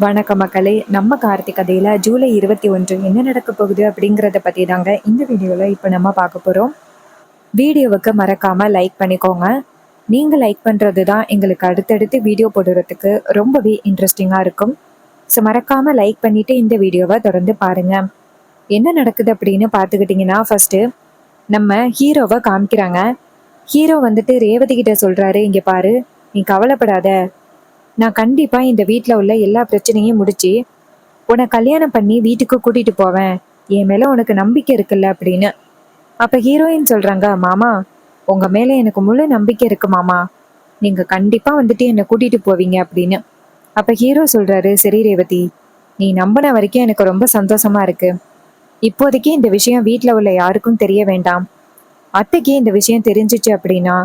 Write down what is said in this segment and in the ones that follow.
வணக்க மக்களே, நம்ம கார்த்திக் கதையில ஜூலை 21 என்ன நடக்க போகுது அப்படிங்கிறத பத்தி தாங்க இந்த வீடியோல இப்ப நம்ம பார்க்க போறோம். வீடியோவுக்கு மறக்காம லைக் பண்ணிக்கோங்க. நீங்க லைக் பண்றது தான் எங்களுக்கு அடுத்தடுத்து வீடியோ போடுறதுக்கு ரொம்பவே இன்ட்ரெஸ்டிங்கா இருக்கும். ஸோ மறக்காம லைக் பண்ணிட்டு இந்த வீடியோவை தொடர்ந்து பாருங்க. என்ன நடக்குது அப்படின்னு பார்த்துக்கிட்டிங்கன்னா, ஃபர்ஸ்ட் நம்ம ஹீரோவை காமிக்கிறாங்க. ஹீரோ வந்துட்டு ரேவதி கிட்ட சொல்றாரு, இங்க பாரு, நீ கவலைப்படாத, நான் கண்டிப்பா இந்த வீட்ல உள்ள எல்லா பிரச்சனையும் முடிச்சு உன்னை கல்யாணம் பண்ணி வீட்டுக்கு கூட்டிட்டு போவேன். என் மேல உனக்கு நம்பிக்கை இருக்குல்ல அப்படின்னு. அப்ப ஹீரோயின் சொல்றாங்க, மாமா, உங்க மேல எனக்கு முழு நம்பிக்கை இருக்கு மாமா, நீங்க கண்டிப்பா வந்துட்டு என்னை கூட்டிட்டு போவீங்க அப்படின்னு. அப்ப ஹீரோ சொல்றாரு, சரி ரேவதி, நீ நம்பின வரைக்கும் எனக்கு ரொம்ப சந்தோஷமா இருக்கு. இப்போதைக்கு இந்த விஷயம் வீட்ல உள்ள யாருக்கும் தெரிய வேண்டாம். அத்தைக்கு இந்த விஷயம் தெரிஞ்சிச்சு அப்படின்னா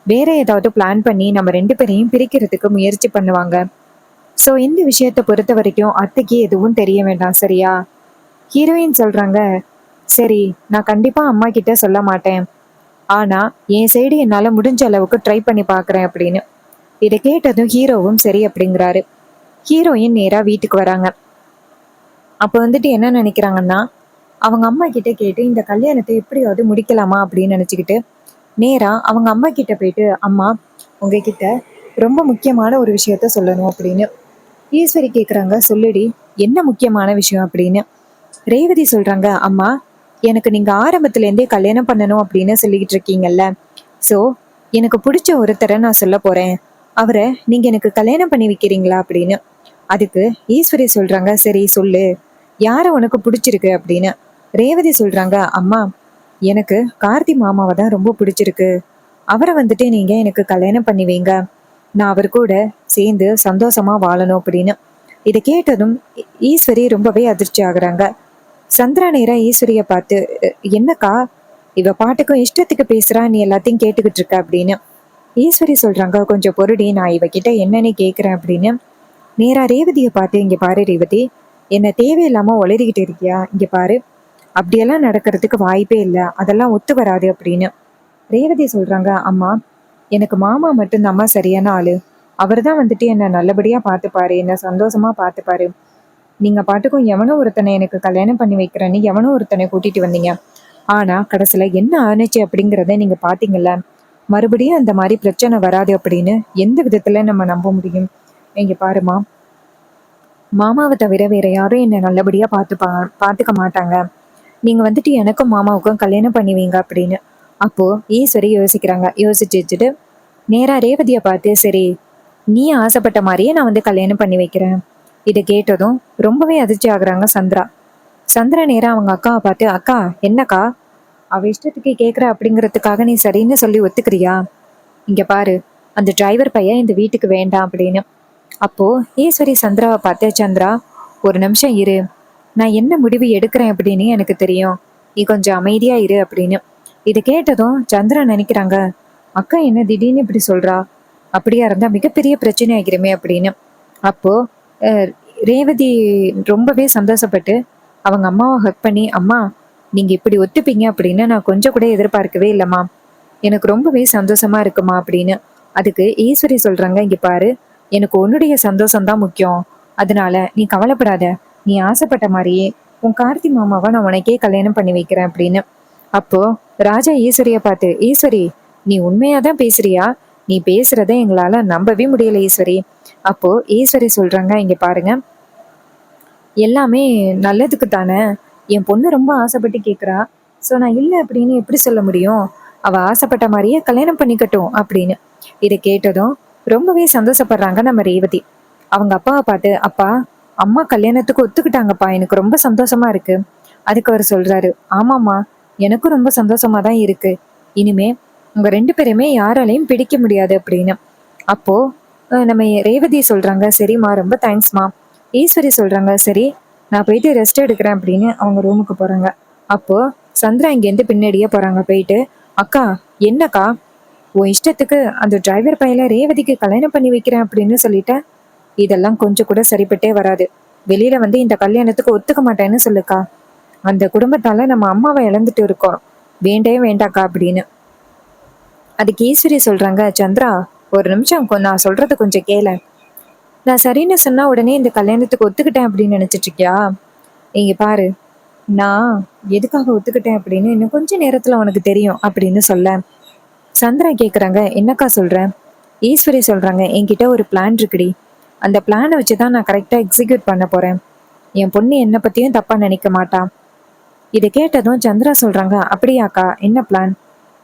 வேற ஏதாவது பிளான் பண்ணி நம்ம ரெண்டு பேரையும் பிரிக்கிறதுக்கு முயற்சி பண்ணுவாங்க. ஸோ இந்த விஷயத்தை பொறுத்த வரைக்கும் அத்தைக்கு எதுவும் தெரிய வேண்டாம், சரியா? ஹீரோயின் சொல்றாங்க, சரி, நான் கண்டிப்பா அம்மா கிட்ட சொல்ல மாட்டேன். ஆனா என் சைடு என்னால முடிஞ்ச அளவுக்கு ட்ரை பண்ணி பாக்குறேன் அப்படின்னு. இதை கேட்டதும் ஹீரோவும் சரி அப்படிங்கிறாரு. ஹீரோயின் நேரா வீட்டுக்கு வராங்க. அப்ப வந்துட்டு என்ன நினைக்கிறாங்கன்னா, அவங்க அம்மா கிட்ட கேட்டு இந்த கல்யாணத்தை எப்படியாவது முடிக்கலாமா அப்படின்னு நினைச்சுக்கிட்டு நேரா அவங்க அம்மா கிட்ட போயிட்டு, அம்மா, உங்ககிட்ட ரொம்ப முக்கியமான ஒரு விஷயத்த சொல்லணும் அப்படின்னு. ஈஸ்வரி கேக்குறாங்க, சொல்லுடி, என்ன முக்கியமான விஷயம் அப்படின்னு. ரேவதி சொல்றாங்க, அம்மா, எனக்கு நீங்க ஆரம்பத்துல இருந்தே கல்யாணம் பண்ணணும் அப்படின்னு சொல்லிக்கிட்டு இருக்கீங்கல்ல. சோ எனக்கு பிடிச்ச ஒருத்தரை நான் சொல்ல போறேன். அவரை நீங்க எனக்கு கல்யாணம் பண்ணி வைக்கிறீங்களா அப்படின்னு. அதுக்கு ஈஸ்வரி சொல்றாங்க, சரி சொல்லு, யார உனக்கு பிடிச்சிருக்கு அப்படின்னு. ரேவதி சொல்றாங்க, அம்மா, எனக்கு கார்த்தி மாமாவை தான் ரொம்ப பிடிச்சிருக்கு. அவரை வந்துட்டு நீங்க எனக்கு கல்யாணம் பண்ணி வைங்க. நான் அவர் கூட சேர்ந்து சந்தோஷமா வாழணும் அப்படின்னு. இதை கேட்டதும் ஈஸ்வரி ரொம்பவே அதிர்ச்சி ஆகுறாங்க. சந்திரா நேரா ஈஸ்வரிய பார்த்து, என்னக்கா, இவ பாட்டுக்கும் இஷ்டத்துக்கு பேசுறா, நீ எல்லாத்தையும் கேட்டுக்கிட்டு இருக்க அப்படின்னு. ஈஸ்வரி சொல்றாங்க, கொஞ்சம் பொறுடி, நான் இவகிட்ட என்னன்னு கேக்குறேன் அப்படின்னு. நேரா ரேவதியை பார்த்து, இங்க பாரு ரேவதி, என்ன தேவையில்லாம உளறிக்கிட்டு இருக்கியா? இங்க பாரு, அப்படியெல்லாம் நடக்கிறதுக்கு வாய்ப்பே இல்லை, அதெல்லாம் ஒத்து வராது அப்படின்னு. ரேவதி சொல்றாங்க, அம்மா, எனக்கு மாமா மட்டும்தாம்மா சரியான ஆளு. அவர் தான் வந்துட்டு என்ன நல்லபடியா பார்த்துப்பாரு, என்ன சந்தோஷமா பார்த்துப்பாரு. நீங்க பாட்டுக்கும் எவனோ ஒருத்தனை எனக்கு கல்யாணம் பண்ணி வைக்கிறேன்னு எவனோ ஒருத்தனை கூட்டிட்டு வந்தீங்க. ஆனா கடைசியில என்ன ஆணுச்சு அப்படிங்கிறத நீங்க பாத்தீங்கல்ல. மறுபடியும் அந்த மாதிரி பிரச்சனை வராது அப்படின்னு எந்த விதத்துல நம்ம நம்ப முடியும்? இங்க பாருமா, மாமாவை தவிர வேற யாரும் என்ன நல்லபடியா பார்த்துக்க மாட்டாங்க. நீங்க வந்துட்டு எனக்கும் மாமாவுக்கும் கல்யாணம் பண்ணுவீங்க அப்படின்னு. அப்போ ஈஸ்வரி யோசிக்கிறாங்க. யோசிச்சு வச்சுட்டு நேரா ரேவதியை பார்த்து, சரி, நீ ஆசைப்பட்ட மாதிரியே நான் வந்து கல்யாணம் பண்ணி வைக்கிறேன். இதை கேட்டதும் ரொம்பவே அதிர்ச்சி ஆகுறாங்க சந்திரா. சந்திரா நேரா அவங்க அக்காவை பார்த்து, அக்கா, என்னக்கா, அவ இஷ்டத்துக்கு கேட்குற அப்படிங்கிறதுக்காக நீ சரின்னு சொல்லி ஒத்துக்கிறியா? இங்க பாரு, அந்த டிரைவர் பையன் இந்த வீட்டுக்கு வேண்டாம் அப்படின்னு. அப்போ ஈஸ்வரி சந்திராவை பார்த்து, சந்திரா, ஒரு நிமிஷம் இரு, நான் என்ன முடிவு எடுக்கிறேன் அப்படின்னு எனக்கு தெரியும், நீ கொஞ்சம் அமைதியா இரு அப்படின்னு. இதை கேட்டதும் சந்திரா நினைக்கிறாங்க, அக்கா என்ன திடீர்னு இப்படி சொல்றா, அப்படியா இருந்தா மிகப்பெரிய பிரச்சனை ஆகிருமே அப்படின்னு. அப்போ அஹ், ரேவதி ரொம்பவே சந்தோஷப்பட்டு அவங்க அம்மாவை ஹக் பண்ணி, அம்மா, நீங்க இப்படி ஒத்துப்பீங்க அப்படின்னு நான் கொஞ்சம் கூட எதிர்பார்க்கவே இல்லைம்மா, எனக்கு ரொம்பவே சந்தோஷமா இருக்குமா அப்படின்னு. அதுக்கு ஈஸ்வரி சொல்றாங்க, இங்க பாரு, எனக்கு உன்னுடைய சந்தோஷம்தான் முக்கியம். அதனால நீ கவலைப்படாத, நீ ஆசைப்பட்ட மாதிரியே உன் கார்த்தி மாமாவை நான் உனக்கே கல்யாணம் பண்ணி வைக்கிறேன் அப்படின்னு. அப்போ ராஜா ஈஸ்வரிய பார்த்து, ஈஸ்வரி, நீ உண்மையாதான் பேசுறியா? நீ பேசுறத எங்களால நம்பவே முடியல ஈஸ்வரி. அப்போ ஈஸ்வரி சொல்றாங்க, இங்க பாருங்க, எல்லாமே நல்லதுக்கு தானே. என் பொண்ணு ரொம்ப ஆசைப்பட்டு கேட்குறா. ஸோ நான் இல்லை அப்படின்னு எப்படி சொல்ல முடியும்? அவ ஆசைப்பட்ட மாதிரியே கல்யாணம் பண்ணிக்கட்டும் அப்படின்னு. இதை கேட்டதும் ரொம்பவே சந்தோஷப்படுறாங்க நம்ம ரேவதி. அவங்க அப்பாவை பார்த்து, அப்பா, அம்மா கல்யாணத்துக்கு ஒத்துக்கிட்டாங்கப்பா, எனக்கு ரொம்ப சந்தோஷமா இருக்கு. அதுக்கு அவர் சொல்றாரு, ஆமாம்மா, எனக்கும் ரொம்ப சந்தோஷமா தான் இருக்கு. இனிமே உங்க ரெண்டு பேருமே யாராலையும் பிடிக்க முடியாது அப்படின்னு. அப்போ நம்ம ரேவதி சொல்றாங்க, சரிம்மா, ரொம்ப தேங்க்ஸ்மா. ஈஸ்வரி சொல்றாங்க, சரி, நான் போயிட்டு ரெஸ்ட் எடுக்கிறேன் அப்படின்னு அவங்க ரூமுக்கு போறாங்க. அப்போ சந்திரா இங்கேருந்து பின்னாடியே போறாங்க. போயிட்டு, அக்கா, என்னக்கா, உன் இஷ்டத்துக்கு அந்த டிரைவர் பையல ரேவதிக்கு கல்யாணம் பண்ணி வைக்கிறேன் அப்படின்னு சொல்லிட்டேன். இதெல்லாம் கொஞ்சம் கூட சரிப்பட்டே வராது. வெளியில வந்து இந்த கல்யாணத்துக்கு ஒத்துக்க மாட்டேன்னு சொல்லுக்கா. அந்த குடும்பத்தால நம்ம அம்மாவை இழந்துட்டு இருக்கோம். வேண்டவே வேண்டாக்கா அப்படின்னு. அதுக்கு ஈஸ்வரி சொல்றாங்க, சந்திரா, ஒரு நிமிஷம் நான் சொல்றத கொஞ்சம் கேள. நான் சரின்னு சொன்னா உடனே இந்த கல்யாணத்துக்கு ஒத்துக்கிட்டேன் அப்படின்னு நினைச்சிட்டு இருக்கியா? இங்க பாரு, நான் எதுக்காக ஒத்துக்கிட்டேன் அப்படின்னு இன்னும் கொஞ்ச நேரத்துல உனக்கு தெரியும் அப்படின்னு சொல்ல சந்திரா கேக்குறாங்க, என்னக்கா சொல்ற? ஈஸ்வரி சொல்றாங்க, என்கிட்ட ஒரு பிளான் இருக்குடி. அந்த பிளானை வச்சுதான் நான் கரெக்டா எக்ஸிக்யூட் பண்ண போறேன். என் பொண்ணு என்ன பத்தியும் தப்பா நினைக்க மாட்டா. இதை கேட்டதும் சந்திரா சொல்றாங்க, அப்படியாக்கா, என்ன பிளான்?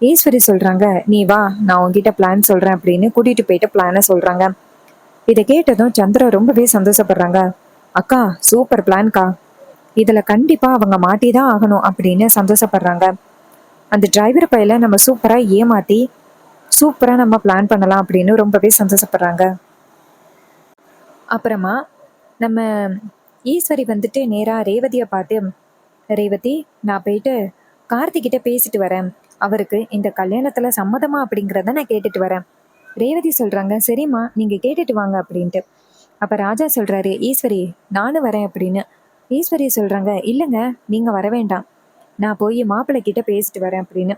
ஈஸ்வரி சொல்றாங்க, நீ வா, நான் உன்கிட்ட பிளான் சொல்றேன் அப்படின்னு கூட்டிட்டு போயிட்டு பிளான சொல்றாங்க. இதை கேட்டதும் சந்திரா ரொம்பவே சந்தோஷப்படுறாங்க. அக்கா, சூப்பர் பிளான்கா, இதுல கண்டிப்பா அவங்க மாட்டிதான் ஆகணும் அப்படின்னு சந்தோஷப்படுறாங்க. அந்த டிரைவர் பையில நம்ம சூப்பரா ஏமாத்தி சூப்பரா நம்ம பிளான் பண்ணலாம் அப்படின்னு ரொம்பவே சந்தோஷப்படுறாங்க. அப்புறமா நம்ம ஈஸ்வரி வந்துட்டு நேரா ரேவதியை பார்த்து, ரேவதி, நான் போயிட்டு கார்த்திகிட்ட பேசிட்டு வரேன். அவருக்கு இந்த கல்யாணத்துல சம்மதமா அப்படிங்கிறத நான் கேட்டுட்டு வரேன். ரேவதி சொல்றாங்க, சரிம்மா, நீங்க கேட்டுட்டு வாங்க அப்படின்ட்டு. அப்ப ராஜா சொல்றாரு, ஈஸ்வரி, நானும் வரேன் அப்படின்னு. ஈஸ்வரி சொல்றாங்க, இல்லைங்க, நீங்க வர வேண்டாம், நான் போய் மாப்பிள்ளை கிட்ட பேசிட்டு வரேன் அப்படின்னு.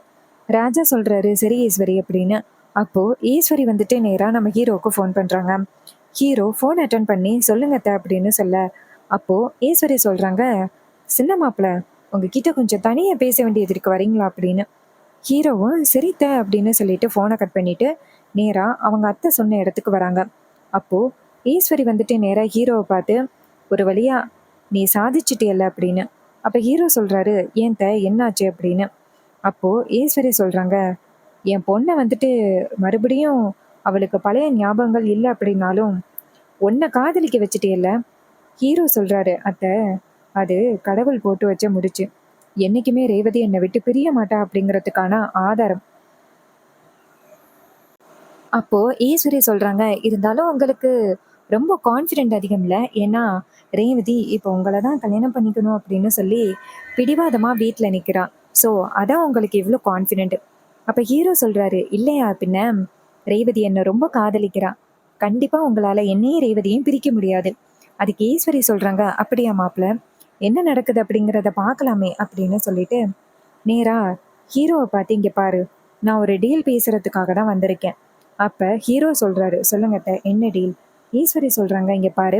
ராஜா சொல்றாரு, சரி ஈஸ்வரி அப்படின்னு. அப்போ ஈஸ்வரி வந்துட்டு நேரா நம்ம ஹீரோவுக்கு ஃபோன் பண்றாங்க. ஹீரோ ஃபோன் அட்டன் பண்ணி, சொல்லுங்க அத்தை அப்படின்னு சொல்ல, அப்போ ஈஸ்வரி சொல்றாங்க, சின்ன மாப்பிள்ள, உங்ககிட்ட கொஞ்சம் தனியா பேச வேண்டியது இருக்கு, வரீங்களா அப்படின்னு. ஹீரோவும் சரித்த அப்படின்னு சொல்லிட்டு ஃபோனை கட் பண்ணிட்டு நேரா அவங்க அத்தை சொன்ன இடத்துக்கு வராங்க. அப்போ ஈஸ்வரி வந்துட்டு நேரா ஹீரோவை பார்த்து, ஒரு வழியா நீ சாதிச்சிட்டியல்ல அப்படின்னு. அப்ப ஹீரோ சொல்றாரு, ஏன் என்னாச்சு அப்படின்னு. அப்போ ஈஸ்வரி சொல்றாங்க, என் பொண்ணை வந்துட்டு மறுபடியும் அவளுக்கு பழைய ஞாபகங்கள் இல்லை அப்படின்னாலும் உன்னை காதலிக்க வச்சுட்டியல்ல. ஹீரோ சொல்றாரு, அத்தை, அது கடவுள் போட்டு வச்ச முடிச்சு. என்னைக்குமே ரேவதி என்னை விட்டு பிரிய மாட்டா அப்படிங்கிறதுக்கான ஆதாரம். அப்போ ஈஸ்வரி சொல்றாங்க, இருந்தாலும் உங்களுக்கு ரொம்ப கான்ஃபிடென்ட் அதிகம் இல்லை, ஏன்னா ரேவதி இப்போ உங்களை தான் கல்யாணம் பண்ணிக்கணும் அப்படின்னு சொல்லி பிடிவாதமா வீட்டில் நிற்கிறா. ஸோ அதான் உங்களுக்கு இவ்வளோ கான்ஃபிடென்ட். அப்போ ஹீரோ சொல்றாரு, இல்லையா பின்ன, ரேவதி என்னை ரொம்ப காதலிக்கிறா, கண்டிப்பா உங்களால என்னையும் ரேவதியும் பிரிக்க முடியாது. அதுக்கு ஈஸ்வரி சொல்றாங்க, அப்படியா மாப்பிள்ள, என்ன நடக்குது அப்படிங்கிறத பார்க்கலாமே அப்படின்னு சொல்லிட்டு நேரா ஹீரோவை பார்த்து, இங்க பாரு, நான் ஒரு டீல் பேசுறதுக்காக தான் வந்திருக்கேன். அப்ப ஹீரோ சொல்றாரு, சொல்லுங்க அத்தை, என்ன டீல்? ஈஸ்வரி சொல்றாங்க, இங்க பாரு,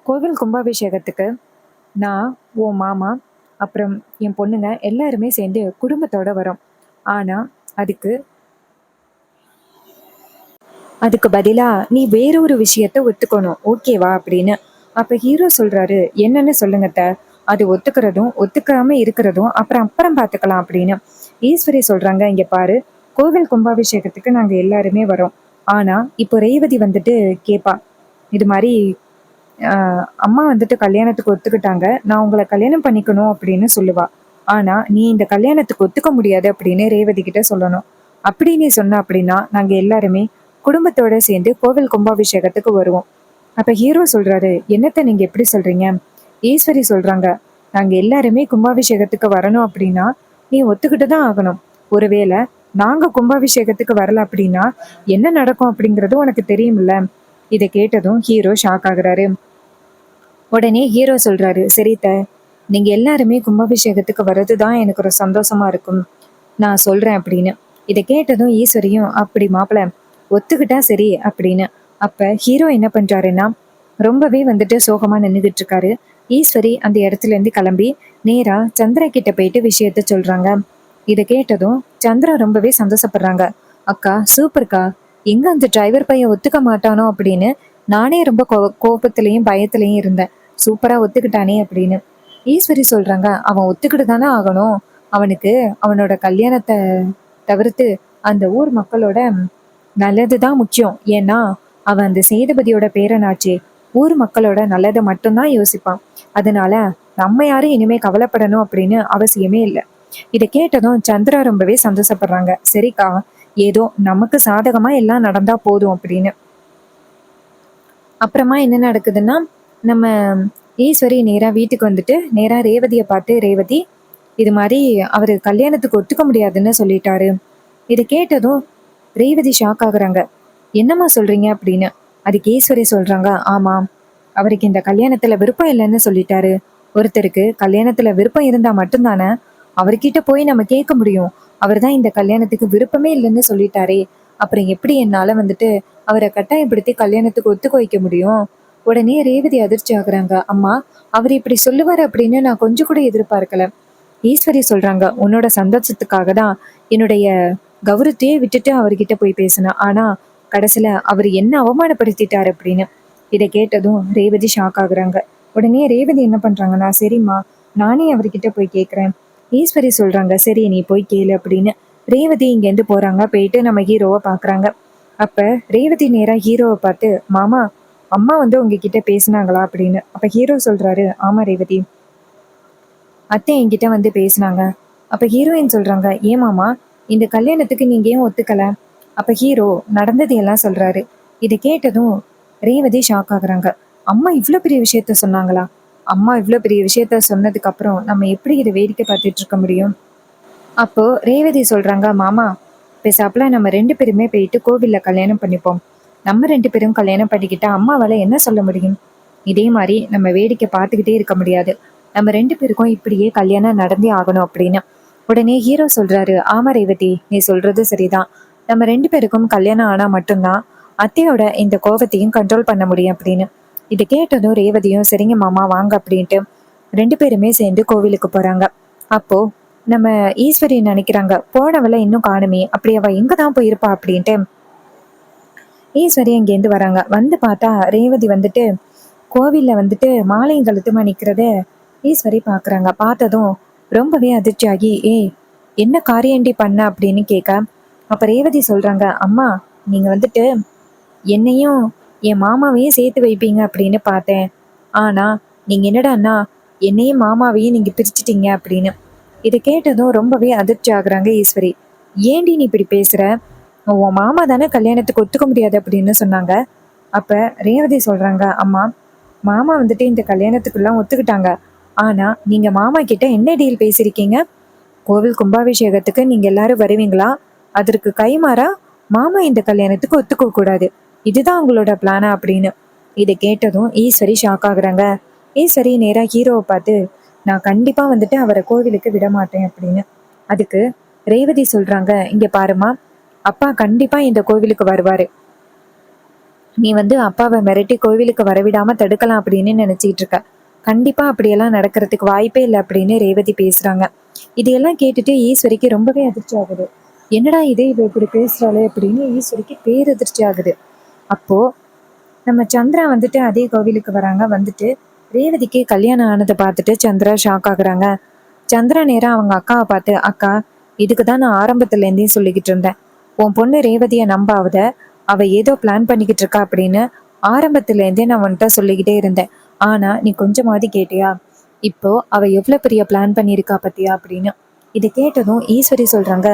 கோவில் கும்பாபிஷேகத்துக்கு நான், உன் மாமா, அப்புறம் என் பொண்ணுங்க எல்லாருமே சேர்ந்து குடும்பத்தோட வரோம். ஆனா அதுக்கு அதுக்கு பதிலா நீ வேறொரு விஷயத்த ஒத்துக்கணும், ஓகேவா அப்படின்னு. அப்ப ஹீரோ சொல்றாரு, என்னன்னு சொல்லுங்க அத்தை. அது ஒத்துக்கிறதும் ஒத்துக்காம இருக்கிறதும் அப்புறம் அப்புறம் பார்த்துக்கலாம் அப்படின்னு. ஈஸ்வரி சொல்றாங்க, இங்க பாரு, கோவில் கும்பாபிஷேகத்துக்கு நாங்க எல்லாருமே வரோம். ஆனா இப்போ ரேவதி வந்துட்டு கேப்பா, இது மாதிரி அம்மா வந்துட்டு கல்யாணத்துக்கு ஒத்துக்கிட்டாங்க, நான் உங்களை கல்யாணம் பண்ணிக்கணும் அப்படின்னு சொல்லுவா. ஆனா நீ இந்த கல்யாணத்துக்கு ஒத்துக்க முடியாது அப்படின்னு ரேவதி கிட்ட சொல்லணும். அப்படி நீ சொன்ன அப்படின்னா நாங்க எல்லாருமே குடும்பத்தோட சேர்ந்து கோவில் கும்பாபிஷேகத்துக்கு வருவோம். அப்ப ஹீரோ சொல்றாரு, என்னத்த நீங்க எப்படி சொல்றீங்க? ஈஸ்வரி சொல்றாங்க, நாங்க எல்லாருமே கும்பாபிஷேகத்துக்கு வரணும் அப்படின்னா நீ ஒத்துக்கிட்டு தான் ஆகணும். ஒருவேளை நாங்க கும்பாபிஷேகத்துக்கு வரல அப்படின்னா என்ன நடக்கும் அப்படிங்கிறது உனக்கு தெரியும்ல. இதை கேட்டதும் ஹீரோ ஷாக் ஆகுறாரு. உடனே ஹீரோ சொல்றாரு, சரித்த, நீங்க எல்லாருமே கும்பாபிஷேகத்துக்கு வர்றதுதான் எனக்கு ஒரு சந்தோஷமா இருக்கும், நான் சொல்றேன் அப்படின்னு. இதை கேட்டதும் ஈஸ்வரியும், அப்படி மாப்பிள்ள, ஒத்துக்கிட்டா சரி அப்படின்னு. அப்ப ஹீரோ என்ன பண்றாருன்னா ரொம்பவே வந்துட்டு சோகமா நின்றுகிட்டு இருக்காரு. ஈஸ்வரி அந்த இடத்துல இருந்து கிளம்பி நேரா சந்திரா கிட்ட போயிட்டு விஷயத்த சொல்றாங்க. இதை கேட்டதும் சந்திரா ரொம்பவே சந்தோஷப்படுறாங்க. அக்கா, சூப்பர்க்கா, எங்க அந்த டிரைவர் பையன் ஒத்துக்க மாட்டானோ அப்படின்னு நானே ரொம்ப கோபத்திலையும் பயத்திலையும் இருந்தேன். சூப்பரா ஒத்துக்கிட்டானே அப்படின்னு. ஈஸ்வரி சொல்றாங்க, அவன் ஒத்துக்கிட்டு தானே ஆகணும், அவனுக்கு அவனோட கல்யாணத்தை தவிர்த்து அந்த ஊர் மக்களோட நல்லதுதான் முக்கியம். ஏன்னா அவன் அந்த சேதுபதியோட பேரனாச்சே, ஊர் மக்களோட நல்லதை மட்டும்தான் யோசிப்பான். அதனால நம்ம யாரும் இனிமே கவலைப்படணும் அப்படின்னு அவசியமே இல்லை. இதை கேட்டதும் சந்திரா ரொம்பவே சந்தோஷப்படுறாங்க. சரிக்கா, ஏதோ நமக்கு சாதகமா எல்லாம் நடந்தா போதும் அப்படின்னு. அப்புறமா என்ன நடக்குதுன்னா, நம்ம ஈஸ்வரி நேரா வீட்டுக்கு வந்துட்டு நேரா ரேவதியை பார்த்து, ரேவதி, இது மாதிரி அவரு கல்யாணத்துக்கு ஒத்துக்க முடியாதுன்னு சொல்லிட்டாரு. இதை கேட்டதும் ரேவதி ஷாக் ஆகுறாங்க. என்னம்மா சொல்றீங்க அப்படின்னு. அதுக்கு ஈஸ்வரி சொல்றாங்க, ஆமா, அவருக்கு இந்த கல்யாணத்துல விருப்பம் இல்லைன்னு சொல்லிட்டாரு. ஒருத்தருக்கு கல்யாணத்துல விருப்பம் இருந்தா மட்டும்தானே அவர்கிட்ட போய் நம்ம கேட்க முடியும். அவர் தான் இந்த கல்யாணத்துக்கு விருப்பமே இல்லைன்னு சொல்லிட்டாரே, அப்புறம் எப்படி என்னால வந்துட்டு அவரை கட்டாயப்படுத்தி கல்யாணத்துக்கு ஒத்துக்க வைக்க முடியும்? உடனே ரேவதி அதிர்ச்சி ஆகுறாங்க. அம்மா, அவர் இப்படி சொல்லுவார் அப்படின்னு நான் கொஞ்சம் கூட எதிர்பார்க்கல. ஈஸ்வரி சொல்றாங்க, உன்னோட சந்தோஷத்துக்காக தான் என்னுடைய கௌரவத்தையே விட்டுட்டு அவர்கிட்ட போய் பேசினேன். ஆனா கடைசியில அவர் என்ன அவமானப்படுத்திட்டாரு அப்படின்னு. இதை கேட்டதும் ரேவதி ஷாக் ஆகுறாங்க. உடனே ரேவதி என்ன பண்றாங்கன்னா, சரிம்மா நானே அவர்கிட்ட போய் கேட்குறேன். ஈஸ்வரி சொல்றாங்க, சரி நீ போய் கேளு அப்படின்னு. ரேவதி இங்கேருந்து போறாங்க. போயிட்டு நம்ம ஹீரோவை பாக்குறாங்க. அப்ப ரேவதி நேரா ஹீரோவை பார்த்து, மாமா அம்மா வந்து உங்ககிட்ட பேசினாங்களா அப்படின்னு. அப்ப ஹீரோ சொல்றாரு, ஆமா ரேவதி, அத்தை என்கிட்ட வந்து பேசினாங்க. அப்ப ஹீரோயின் சொல்றாங்க, ஏன் மாமா இந்த கல்யாணத்துக்கு நீங்க ஏன் ஒத்துக்கல? அப்ப ஹீரோ நடந்தது எல்லாம் சொல்றாரு. இதை கேட்டதும் ரேவதி ஷாக் ஆகுறாங்க. அம்மா இவ்வளவு பெரிய விஷயத்த சொன்னாங்களா? அம்மா இவ்வளவு பெரிய விஷயத்த சொன்னதுக்கு அப்புறம் நம்ம எப்படி இதை வேடிக்கை பார்த்துட்டு இருக்க முடியும்? அப்போ ரேவதி சொல்றாங்க, மாமா பேசாப்புல நம்ம 2 பேருமே போயிட்டு கோவில்ல கல்யாணம் பண்ணிப்போம். நம்ம 2 பேரும் கல்யாணம் பண்ணிக்கிட்டா அம்மாவால என்ன சொல்ல முடியும்? இதே மாதிரி நம்ம வேடிக்கை பார்த்துக்கிட்டே இருக்க முடியாது. நம்ம 2 பேருக்கும் இப்படியே கல்யாணம் நடந்தே ஆகணும் அப்படின்னு. உடனே ஹீரோ சொல்றாரு, ஆமா ரேவதி, நீ சொல்றது சரிதான். நம்ம 2 பேருக்கும் கல்யாணம் ஆனா மட்டும்தான் அத்தையோட இந்த கோவத்தையும் கண்ட்ரோல் பண்ண முடியும் அப்படின்னு. இதை கேட்டதும் ரேவதியும், சரிங்க மாமா வாங்க அப்படின்ட்டு 2 பேருமே சேர்ந்து கோவிலுக்கு போறாங்க. அப்போ நம்ம ஈஸ்வரி நினைக்கிறாங்க, போனவளை இன்னும் காணுமே, அப்படி அவ எங்கதான் போயிருப்பா அப்படின்ட்டு ஈஸ்வரி அங்கேருந்து வராங்க. வந்து பார்த்தா ரேவதி வந்துட்டு கோவில்ல வந்துட்டு மாலையும் கழுத்துமா நிக்கிறத ஈஸ்வரி பாக்குறாங்க. பார்த்ததும் ரொம்பவே அதிர்ச்சியாகி, ஏய் என்ன காரியண்டி பண்ண அப்படின்னு கேட்க, அப்ப ரேவதி சொல்றாங்க, அம்மா நீங்க வந்துட்டு என்னையும் என் மாமாவையும் சேர்த்து வைப்பீங்க அப்படின்னு பார்த்தேன். ஆனா நீங்க என்னடான்னா என்னையும் மாமாவையும் நீங்க பிரிச்சிட்டீங்க அப்படின்னு. இதை கேட்டதும் ரொம்பவே அதிர்ச்சி ஆகுறாங்க ஈஸ்வரி. ஏண்டி நீ இப்படி பேசுற? உன் மாமா தானே கல்யாணத்துக்கு ஒத்துக்க முடியாது அப்படின்னு சொன்னாங்க. அப்ப ரேவதி சொல்றாங்க, அம்மா மாமா வந்துட்டு இந்த கல்யாணத்துக்குலாம் ஒத்துக்கிட்டாங்க. ஆனா நீங்க மாமா கிட்ட என்ன டீல் பேசிருக்கீங்க? கோவில் கும்பாபிஷேகத்துக்கு நீங்க எல்லாரும் வருவீங்களா? அதற்கு கைமாறா மாமா இந்த கல்யாணத்துக்கு ஒத்துக்க கூடாது, இதுதான் உங்களோட பிளானா அப்படின்னு. இதை கேட்டதும் ஈஸ்வரி ஷாக் ஆகுறாங்க. ஈஸ்வரி நேரா ஹீரோவை பார்த்து, நான் கண்டிப்பா வந்துட்டு அவரை கோவிலுக்கு விட மாட்டேன் அப்படின்னு. அதுக்கு ரேவதி சொல்றாங்க, இங்க பாருமா, அப்பா கண்டிப்பா இந்த கோவிலுக்கு வருவாரு. நீ வந்து அப்பாவை மிரட்டி கோவிலுக்கு வரவிடாம தடுக்கலாம் அப்படின்னு நினைச்சிட்டு இருக்க. கண்டிப்பா அப்படியெல்லாம் நடக்கிறதுக்கு வாய்ப்பே இல்லை அப்படின்னு ரேவதி பேசுறாங்க. இதையெல்லாம் கேட்டுட்டு ஈஸ்வரிக்கு ரொம்பவே அதிர்ச்சி ஆகுது. என்னடா இது, இவ இப்படி பேசுறாளே அப்படின்னு ஈஸ்வரிக்கு பேரதிர்ச்சி ஆகுது. அப்போ நம்ம சந்திரா வந்துட்டு அதே கோவிலுக்கு வராங்க. வந்துட்டு ரேவதிக்கு கல்யாணம் ஆனதை பார்த்துட்டு சந்திரா ஷாக் ஆகுறாங்க. சந்திரா நேரா அவங்க அக்காவை பார்த்து, அக்கா இதுக்கு தான் நான் ஆரம்பத்துல இருந்தே சொல்லிக்கிட்டு இருந்தேன், உன் பொண்ணு ரேவதியை நம்பாவத, அவ ஏதோ பிளான் பண்ணிக்கிட்டு இருக்கா அப்படின்னு ஆரம்பத்துல இருந்தே நான் உன்கிட்ட சொல்லிக்கிட்டே இருந்தேன். ஆனா நீ கொஞ்சமாவது கேட்டியா? இப்போ அவ எவ்வளவு பெரிய பிளான் பண்ணியிருக்கா பத்தியா அப்படின்னு. இதை கேட்டதும் ஈஸ்வரி சொல்றாங்க,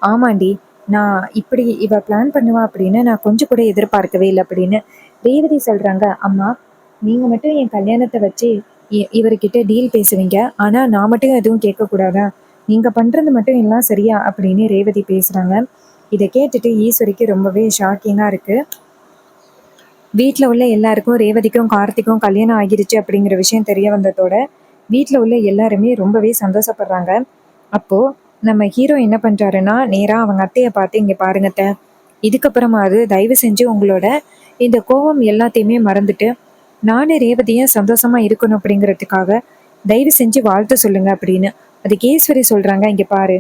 ஆமாண்டி, நான் இப்படி இவ பிளான் பண்ணுவா அப்படின்னு நான் கொஞ்சம் கூட எதிர்பார்க்கவே இல்லை அப்படின்னு. ரேவதி சொல்றாங்க, அம்மா நீங்க மட்டும் என் கல்யாணத்தை வச்சு இவர்கிட்ட டீல் பேசுவீங்க, ஆனா நான் மட்டும் எதுவும் கேட்கக்கூடாதா? நீங்க பண்றது மட்டும் எல்லாம் சரியா அப்படின்னு ரேவதி பேசுறாங்க. இதை கேட்டுட்டு ஈஸ்வரிக்கு ரொம்பவே ஷாக்கிங்கா இருக்கு. வீட்டில் உள்ள எல்லாருக்கும் ரேவதிக்கும் கார்த்திக்கும் கல்யாணம் ஆகிருச்சு அப்படிங்கிற விஷயம் தெரிய வந்ததோட வீட்டில் உள்ள எல்லாருமே ரொம்பவே சந்தோஷப்படுறாங்க. அப்போ நம்ம ஹீரோ என்ன பண்றாருன்னா, நேரா அவங்க அத்தையை பார்த்து, இங்க பாருங்க அத்தை, இதுக்கப்புறமாவது தயவு செஞ்சு உங்களோட இந்த கோபம் எல்லாத்தையுமே மறந்துட்டு நானே ரேவதியும் சந்தோஷமா இருக்கணும் அப்படிங்கிறதுக்காக தயவு செஞ்சு வாழ்த்து சொல்லுங்க அப்படின்னு. அதுக்கு ஈஸ்வரி சொல்றாங்க, இங்க பாரு,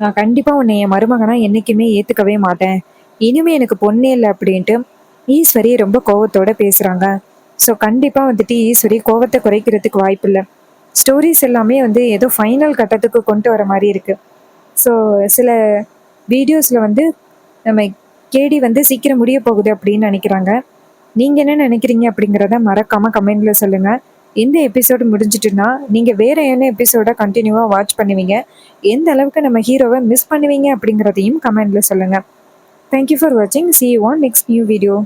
நான் கண்டிப்பா உன்னை என் மருமகனா என்னைக்குமே ஏத்துக்கவே மாட்டேன், இனிமே எனக்கு பொண்ணே இல்லை அப்படின்ட்டு ஈஸ்வரி ரொம்ப கோவத்தோட பேசுறாங்க. ஸோ கண்டிப்பா வந்துட்டு ஈஸ்வரி கோவத்தை குறைக்கிறதுக்கு வாய்ப்பு இல்லை. ஸ்டோரிஸ் எல்லாமே வந்து ஏதோ ஃபைனல் கட்டத்துக்கு கொண்டு வர மாதிரி இருக்கு. ஸோ சில வீடியோஸ்ல வந்து நம்ம கேடி வந்து சீக்கிரம் முடிய போகுது அப்படின்னு நினைக்கிறாங்க. நீங்க என்ன நினைக்கிறீங்க அப்படிங்கிறத மறக்காம கமெண்ட்ல சொல்லுங்க. இந்த எபிசோடு முடிஞ்சிட்டுன்னா நீங்க வேற என்ன எபிசோட கண்டினியூவா வாட்ச் பண்ணுவீங்க, எந்த அளவுக்கு நம்ம ஹீரோவை மிஸ் பண்ணுவீங்க அப்படிங்கிறதையும் கமெண்ட்ல சொல்லுங்க. தேங்க்யூ ஃபார் வாட்சிங். See you on next new video.